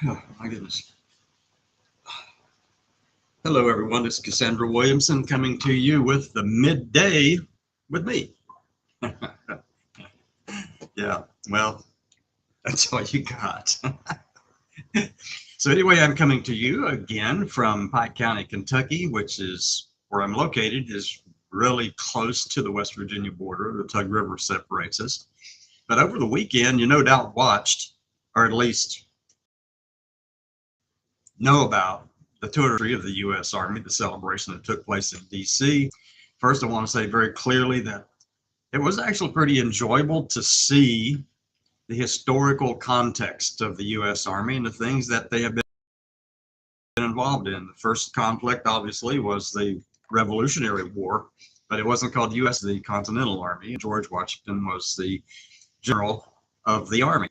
Oh, my goodness. Hello, everyone. This is Cassandra Williamson coming to you with the midday with me. Yeah, well, that's all you got. So anyway, I'm coming to you again from Pike County, Kentucky, which is where I'm located, is really close to the West Virginia border. The Tug River separates us. But over the weekend, you no doubt watched, or at least know about, the 203 of the U.S. Army, the celebration that took place in D.C. First, I want to say very clearly that it was actually pretty enjoyable to see the historical context of the U.S. Army and the things that they have been involved in. The first conflict, obviously, was the Revolutionary War, but it wasn't called U.S. the Continental Army. George Washington was the general of the Army.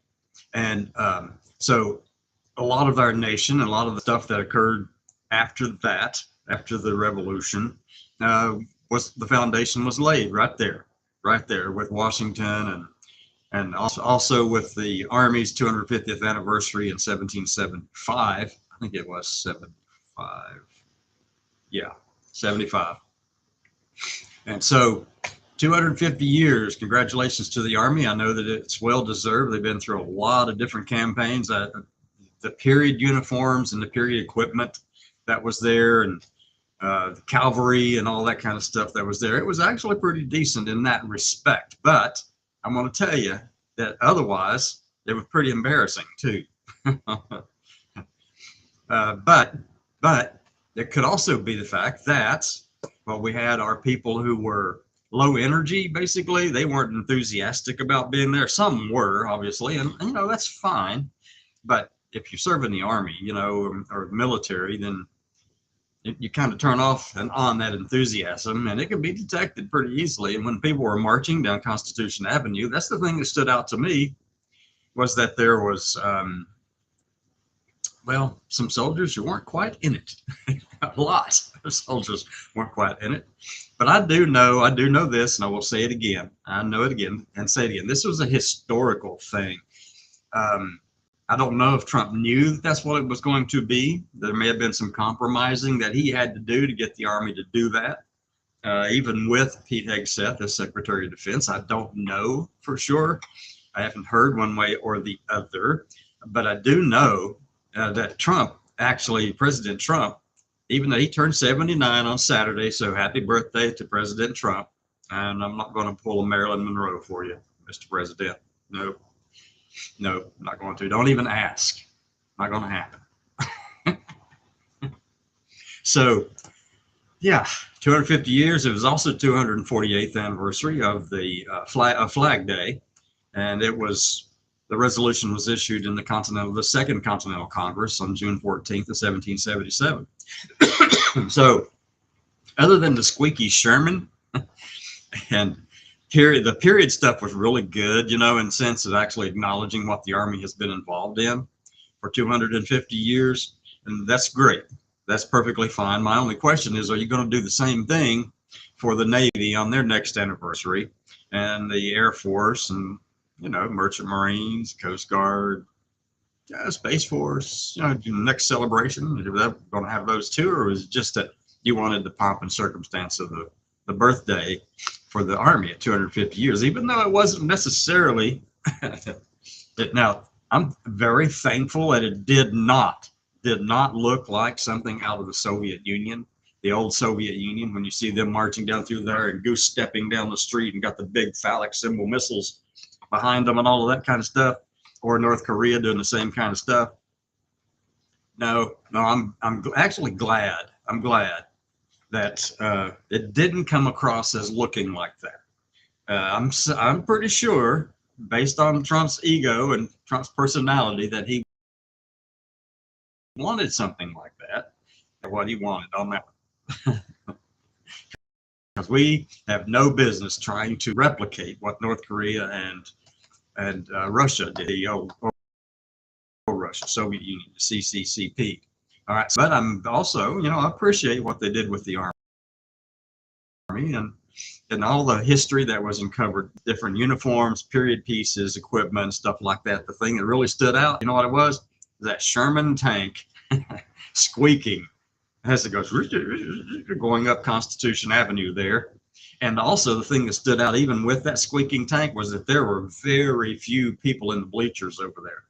And so a lot of our nation, a lot of the stuff that occurred after that, after the Revolution, was the foundation was laid right there with Washington and also with the Army's 250th anniversary in 1775. I think it was 75. Yeah, 75. And so 250 years, congratulations to the Army. I know that it's well deserved. They've been through a lot of different campaigns. The period uniforms and the period equipment that was there, and the cavalry and all that kind of stuff that was there, it was actually pretty decent in that respect. But I'm going to tell you that otherwise it was pretty embarrassing too. But it could also be the fact that, well, we had our people who were low energy. Basically, they weren't enthusiastic about being there. Some were, obviously, and that's fine. But if you serve in the Army, or military, then you kind of turn off and on that enthusiasm, and it can be detected pretty easily. And when people were marching down Constitution Avenue, that's the thing that stood out to me, was that there was, well, some soldiers who weren't quite in it. A lot of soldiers weren't quite in it. But I do know this, and I will say it again. I know it again and say it again. This was a historical thing. I don't know if Trump knew that that's what it was going to be. There may have been some compromising that he had to do to get the Army to do that, even with Pete Hegseth as Secretary of Defense. I don't know for sure. I haven't heard one way or the other. But I do know that President Trump, even though he turned 79 on Saturday, so happy birthday to President Trump. And I'm not going to pull a Marilyn Monroe for you, Mr. President. No, I'm not going to. Don't even ask. Not going to happen. So, yeah, 250 years. It was also 248th anniversary of the Flag Day, and the resolution was issued in the Second Continental Congress on June 14th of 1777. So, other than the squeaky Sherman and the period stuff was really good, in the sense of actually acknowledging what the Army has been involved in for 250 years. And that's great. That's perfectly fine. My only question is, are you going to do the same thing for the Navy on their next anniversary, and the Air Force, and, Merchant Marines, Coast Guard, Space Force, next celebration? Are they going to have those too, or is it just that you wanted the pomp and circumstance of the birthday for the Army at 250 years, even though it wasn't necessarily now, I'm very thankful that it did not look like something out of the Soviet Union, the old Soviet Union, when you see them marching down through there and goose stepping down the street and got the big phallic symbol missiles behind them and all of that kind of stuff, or North Korea doing the same kind of stuff. No, I'm actually glad. I'm glad that it didn't come across as looking like that. I'm pretty sure, based on Trump's ego and Trump's personality, that he wanted something like that, or what he wanted on that one. Because we have no business trying to replicate what North Korea and Russia did, or Russia, Soviet Union, the CCCP. All right, but I'm also, I appreciate what they did with the Army and all the history that was uncovered, different uniforms, period pieces, equipment, stuff like that. The thing that really stood out, you know what it was? that Sherman tank squeaking as it goes going up Constitution Avenue there. And also the thing that stood out even with that squeaking tank was that there were very few people in the bleachers over there.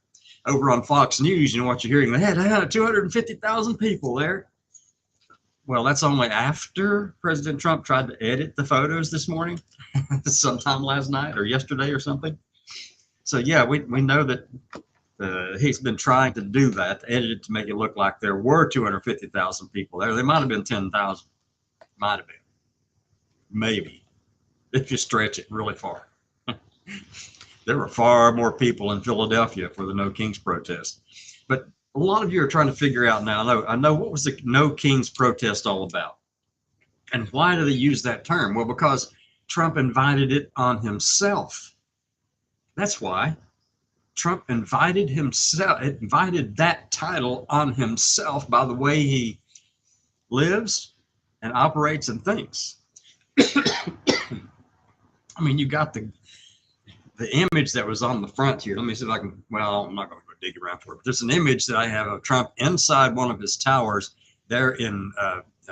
Over on Fox News, you know what you're hearing? They had 250,000 people there. Well, that's only after President Trump tried to edit the photos this morning, sometime last night or yesterday or something. So yeah, we know that he's been trying to do that, to edit it to make it look like there were 250,000 people there. There might have been 10,000. Might have been. Maybe. If you stretch it really far. There were far more people in Philadelphia for the No Kings protest. But a lot of you are trying to figure out now, I know what was the No Kings protest all about? And why do they use that term? Well, because Trump invited it on himself. That's why. Trump invited that title on himself by the way he lives and operates and thinks. I mean, you got the image that was on the front here. Let me see if I can, well, I'm not going to go dig around for it, but there's an image that I have of Trump inside one of his towers there in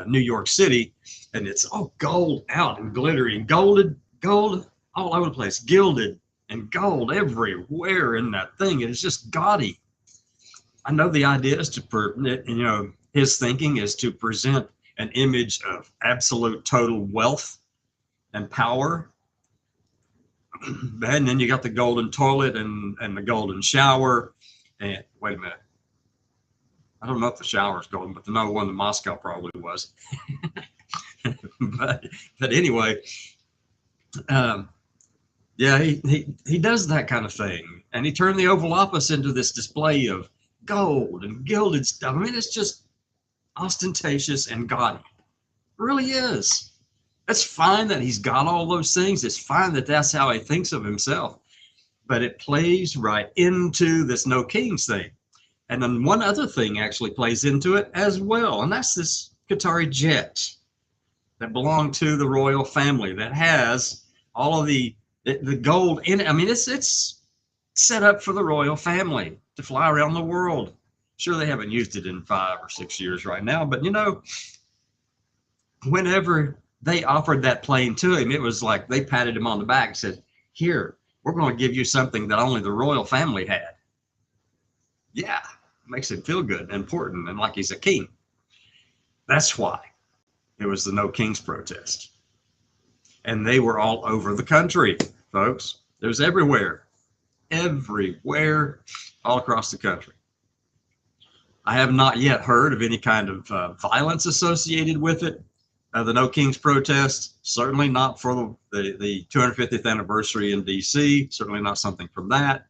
New York City, and it's all gold out and glittery and gold all over the place, gilded and gold everywhere in that thing. It is just gaudy. I know the idea is his thinking is to present an image of absolute total wealth and power. And then you got the golden toilet and the golden shower. And wait a minute. I don't know if the shower's golden, but the number one in Moscow probably was. but anyway, yeah, he does that kind of thing. And he turned the Oval Office into this display of gold and gilded stuff. I mean, it's just ostentatious and gaudy. It really is. It's fine that he's got all those things. It's fine that that's how he thinks of himself. But it plays right into this No Kings thing. And then one other thing actually plays into it as well. And that's this Qatari jet that belonged to the royal family that has all of the gold in it. I mean, it's set up for the royal family to fly around the world. Sure, they haven't used it in 5 or 6 years right now, but whenever they offered that plane to him, it was like they patted him on the back and said, here, we're going to give you something that only the royal family had. Yeah, it makes him feel good and important and like he's a king. That's why it was the No Kings protest. And they were all over the country, folks. It was everywhere, all across the country. I have not yet heard of any kind of violence associated with it. The No Kings protest, certainly not for the 250th anniversary in D.C., certainly not something from that.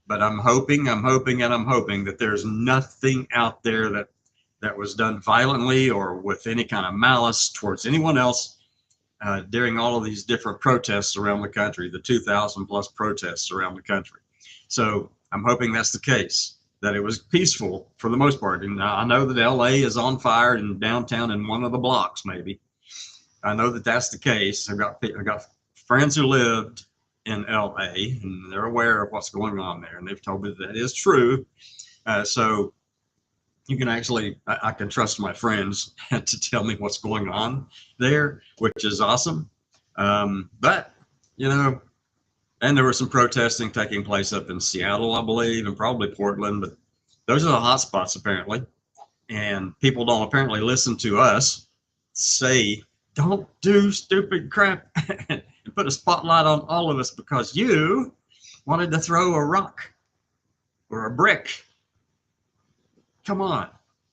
But I'm hoping that there's nothing out there that was done violently or with any kind of malice towards anyone else during all of these different protests around the country, the 2,000 plus protests around the country. So I'm hoping that's the case, that it was peaceful for the most part. And I know that LA is on fire in downtown in one of the blocks, maybe. I know that that's the case. I've got friends who lived in LA and they're aware of what's going on there. And they've told me that is true. So you can actually, I can trust my friends to tell me what's going on there, which is awesome. But, and there was some protesting taking place up in Seattle, I believe, and probably Portland, but those are the hot spots apparently. And people don't apparently listen to us say, don't do stupid crap and put a spotlight on all of us because you wanted to throw a rock or a brick. Come on,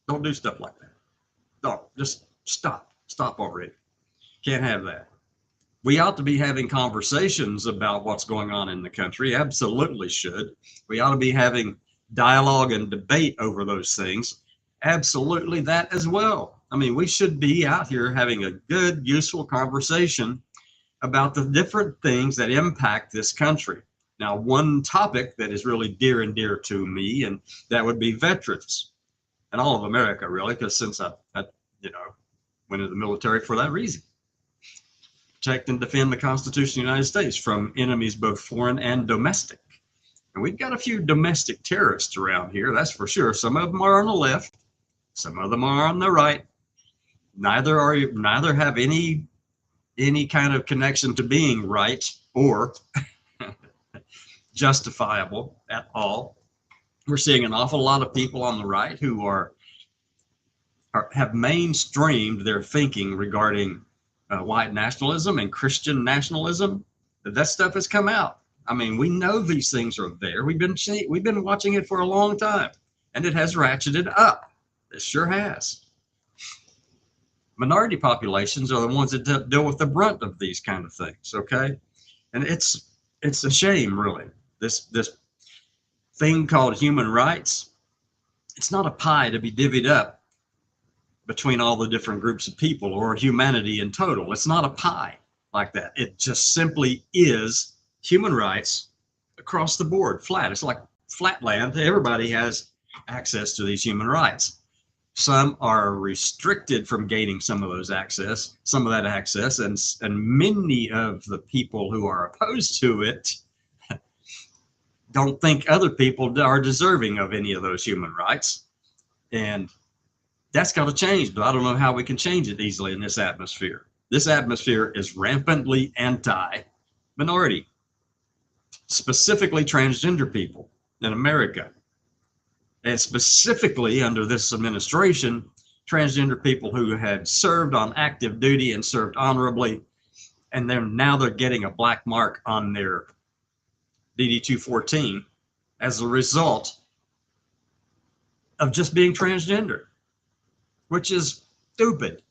don't do stuff like that. Don't, just stop already. Can't have that. We ought to be having conversations about what's going on in the country. Absolutely should. We ought to be having dialogue and debate over those things. Absolutely that as well. I mean, we should be out here having a good, useful conversation about the different things that impact this country. Now, one topic that is really dear and dear to me, and that would be veterans and all of America, really, because since I went into the military for that reason. Protect and defend the Constitution of the United States from enemies, both foreign and domestic. And we've got a few domestic terrorists around here, that's for sure. Some of them are on the left, some of them are on the right. Neither have any kind of connection to being right or justifiable at all. We're seeing an awful lot of people on the right who have mainstreamed their thinking regarding white nationalism and Christian nationalism. That stuff has come out. I mean, we know these things are there. We've been watching it for a long time, and it has ratcheted up. It sure has. Minority populations are the ones that deal with the brunt of these kind of things. Okay, and it's a shame, really. This thing called human rights. It's not a pie to be divvied up between all the different groups of people or humanity in total. It's not a pie like that. It just simply is human rights across the board, flat. It's like flat land. Everybody has access to these human rights. Some are restricted from gaining some of that access, and many of the people who are opposed to it don't think other people are deserving of any of those human rights. And that's got to change, but I don't know how we can change it easily in this atmosphere. This atmosphere is rampantly anti-minority, specifically transgender people in America. And specifically under this administration, transgender people who had served on active duty and served honorably, and now they're getting a black mark on their DD-214 as a result of just being transgender, which is stupid,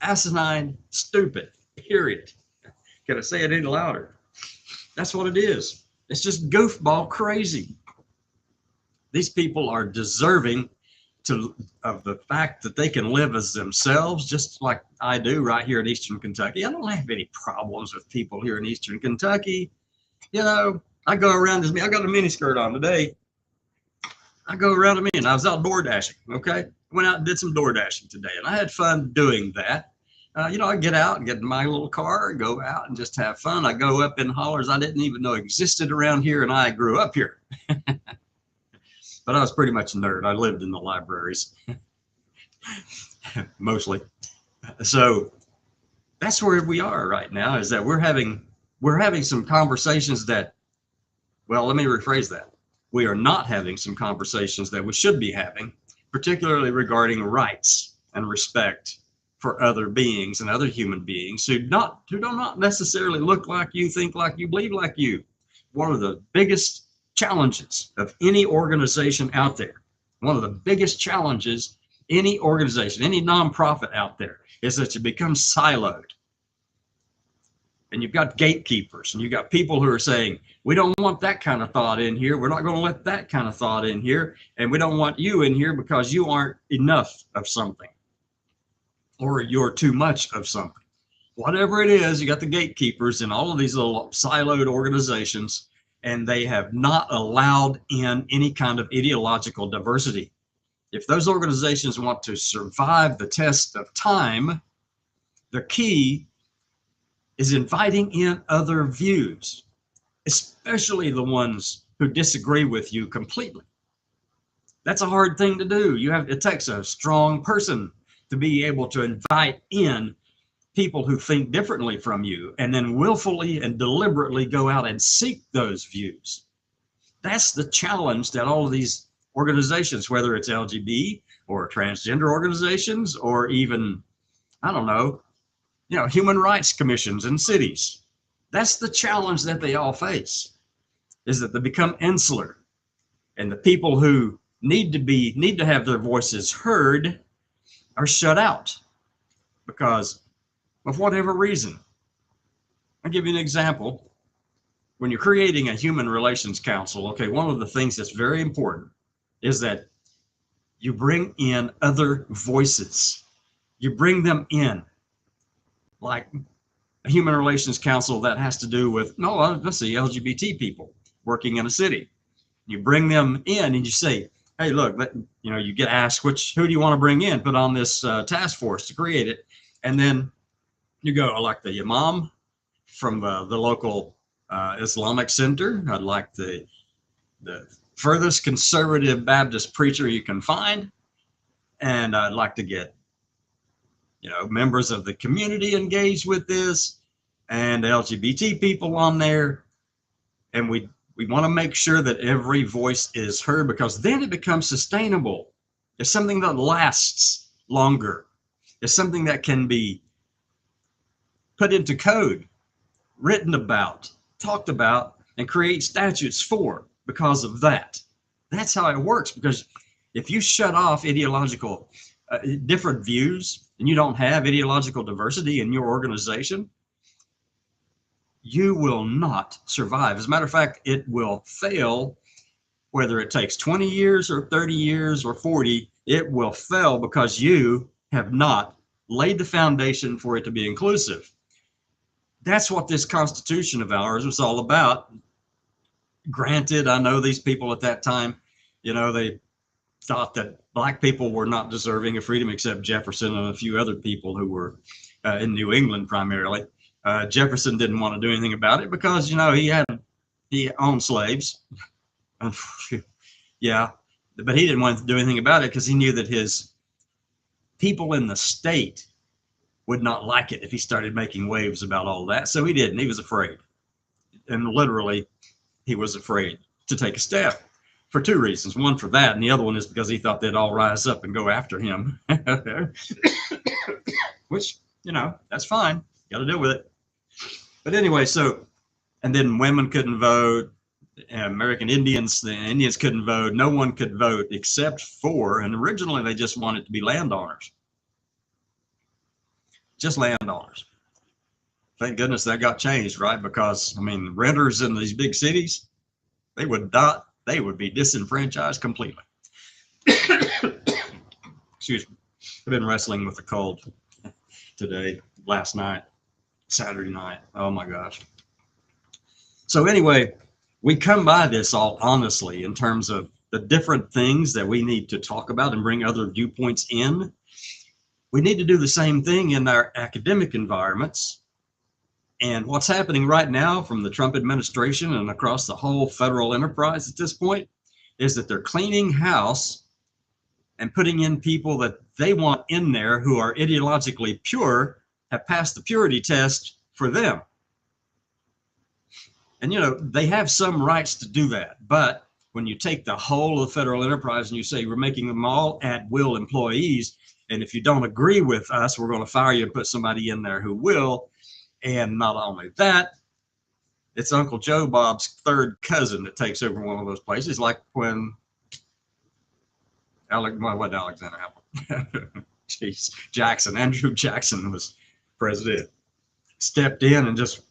asinine, stupid, period. Can I say it any louder? That's what it is. It's just goofball crazy. These people are deserving of the fact that they can live as themselves, just like I do right here in Eastern Kentucky. I don't have any problems with people here in Eastern Kentucky. You know, I go around I got a mini skirt on today. I go around to me, and I was out door dashing. Okay, went out and did some door dashing today, and I had fun doing that. I get out and get in my little car, go out and just have fun. I go up in hollers I didn't even know existed around here, and I grew up here. But I was pretty much a nerd. I lived in the libraries, mostly. So that's where we are right now, is that we're having some conversations that, well, let me rephrase that. We are not having some conversations that we should be having, particularly regarding rights and respect for other beings and other human beings who do not necessarily look like you, think like you, believe like you. One of the biggest challenges of any organization out there, one of the biggest challenges any organization, any nonprofit out there, is that you become siloed. And you've got gatekeepers, and you've got people who are saying, we don't want that kind of thought in here. We're not going to let that kind of thought in here. And we don't want you in here because you aren't enough of something, or you're too much of something. Whatever it is, you got the gatekeepers in all of these little siloed organizations, and they have not allowed in any kind of ideological diversity. If those organizations want to survive the test of time, the key is inviting in other views, especially the ones who disagree with you completely. That's a hard thing to do. It takes a strong person to be able to invite in people who think differently from you, and then willfully and deliberately go out and seek those views. That's the challenge that all of these organizations, whether it's LGBT or transgender organizations, or even, I don't know, human rights commissions in cities. That's the challenge that they all face, is that they become insular, and the people who need to have their voices heard are shut out because of whatever reason. I'll give you an example. When you're creating a human relations council, okay, one of the things that's very important is that you bring in other voices. You bring them in, like a human relations council that has to do with, let's see, LGBT people working in a city. You bring them in and you say, hey, look, you get asked who do you want to bring in, put on this task force to create it. And then you go, I like the imam from the local Islamic center. I'd like the the furthest conservative Baptist preacher you can find. And I'd like to get, members of the community engaged with this and LGBT people on there. And we want to make sure that every voice is heard, because then it becomes sustainable. It's something that lasts longer. It's something that can be put into code, written about, talked about, and create statutes for because of that. That's how it works. Because if you shut off ideological different views and you don't have ideological diversity in your organization, you will not survive. As a matter of fact, it will fail, whether it takes 20 years or 30 years or 40, it will fail because you have not laid the foundation for it to be inclusive. That's what this Constitution of ours was all about. Granted, I know these people at that time, they thought that black people were not deserving of freedom, except Jefferson and a few other people who were in New England primarily. Jefferson didn't want to do anything about it because, he owned slaves. Yeah, but he didn't want to do anything about it because he knew that his people in the state would not like it if he started making waves about all that. So he didn't. He was afraid. And literally, he was afraid to take a step for two reasons. One for that, and the other one is because he thought they'd all rise up and go after him. Which, that's fine. Got to deal with it. But anyway, and then women couldn't vote. American Indians, the Indians couldn't vote. No one could vote except for, and originally they just wanted to be landowners. Just landowners. Thank goodness that got changed, right? Because, renters in these big cities, they would be disenfranchised completely. Excuse me. I've been wrestling with a cold today, last night, Saturday night. Oh my gosh. So anyway, we come by this all honestly in terms of the different things that we need to talk about and bring other viewpoints in. We need to do the same thing in our academic environments. And what's happening right now from the Trump administration and across the whole federal enterprise at this point is that they're cleaning house and putting in people that they want in there who are ideologically pure, have passed the purity test for them. And, they have some rights to do that. But when you take the whole of the federal enterprise and you say we're making them all at-will employees, and if you don't agree with us, we're going to fire you and put somebody in there who will. And not only that, it's Uncle Joe Bob's third cousin that takes over one of those places, like when what did Alexander Hamilton? Jeez, Andrew Jackson was president, stepped in and just,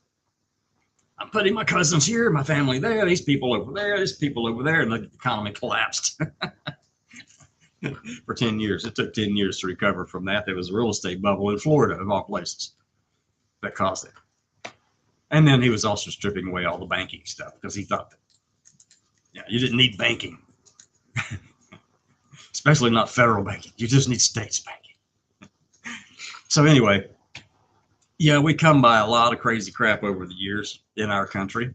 I'm putting my cousins here, my family there, these people over there, these people over there, and the economy collapsed for 10 years. It took 10 years to recover from that. There was a real estate bubble in Florida, of all places, that caused it. And then he was also stripping away all the banking stuff because he thought that, you didn't need banking, especially not federal banking. You just need states banking. So anyway, we come by a lot of crazy crap over the years in our country,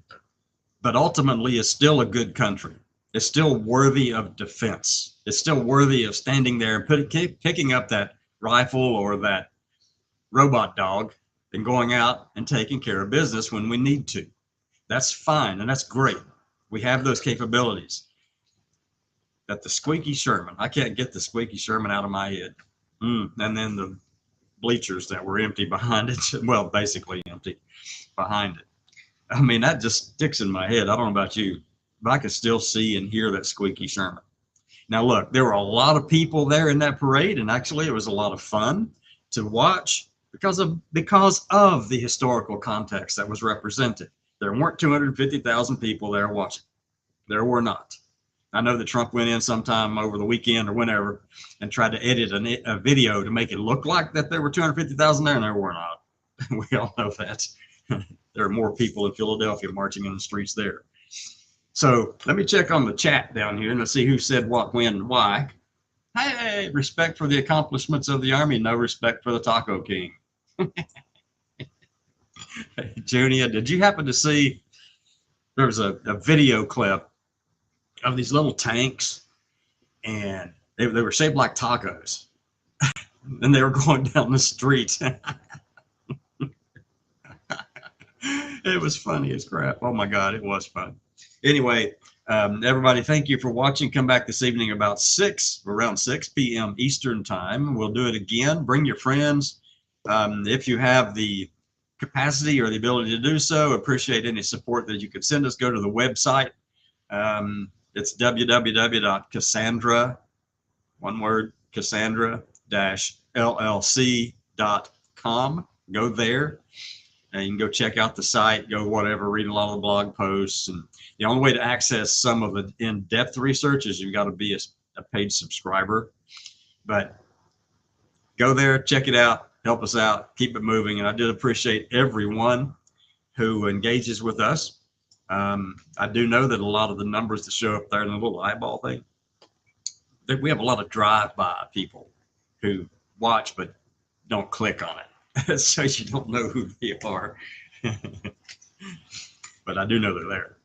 but ultimately it's still a good country. It's still worthy of defense. It's still worthy of standing there and picking up that rifle or that robot dog and going out and taking care of business when we need to. That's fine, and that's great. We have those capabilities. But the squeaky Sherman, I can't get the squeaky Sherman out of my head. And then the bleachers that were empty behind it, well, basically empty behind it. That just sticks in my head. I don't know about you, but I can still see and hear that squeaky Sherman. Now, look, there were a lot of people there in that parade, and actually it was a lot of fun to watch because of the historical context that was represented. There weren't 250,000 people there watching. There were not. I know that Trump went in sometime over the weekend or whenever and tried to edit a video to make it look like that there were 250,000 there, and there were not. We all know that. There are more people in Philadelphia marching in the streets there. So let me check on the chat down here and let's see who said what, when, and why. Hey, respect for the accomplishments of the Army, no respect for the Taco King. Junia, did you happen to see, there was a video clip of these little tanks, and they were shaped like tacos, and they were going down the street. It was funny as crap. Oh my God, it was fun. Anyway, everybody, thank you for watching. Come back this evening about around 6 p.m. Eastern time. We'll do it again. Bring your friends. If you have the capacity or the ability to do so, appreciate any support that you could send us. Go to the website. It's www.cassandra, one word, cassandra-llc.com. Go there. And you can go check out the site, go whatever, read a lot of the blog posts. And the only way to access some of the in-depth research is you've got to be a paid subscriber. But go there, check it out, help us out, keep it moving. And I did appreciate everyone who engages with us. I do know that a lot of the numbers that show up there in the little eyeball thing, that we have a lot of drive-by people who watch but don't click on it. So you don't know who they are. But I do know they're there.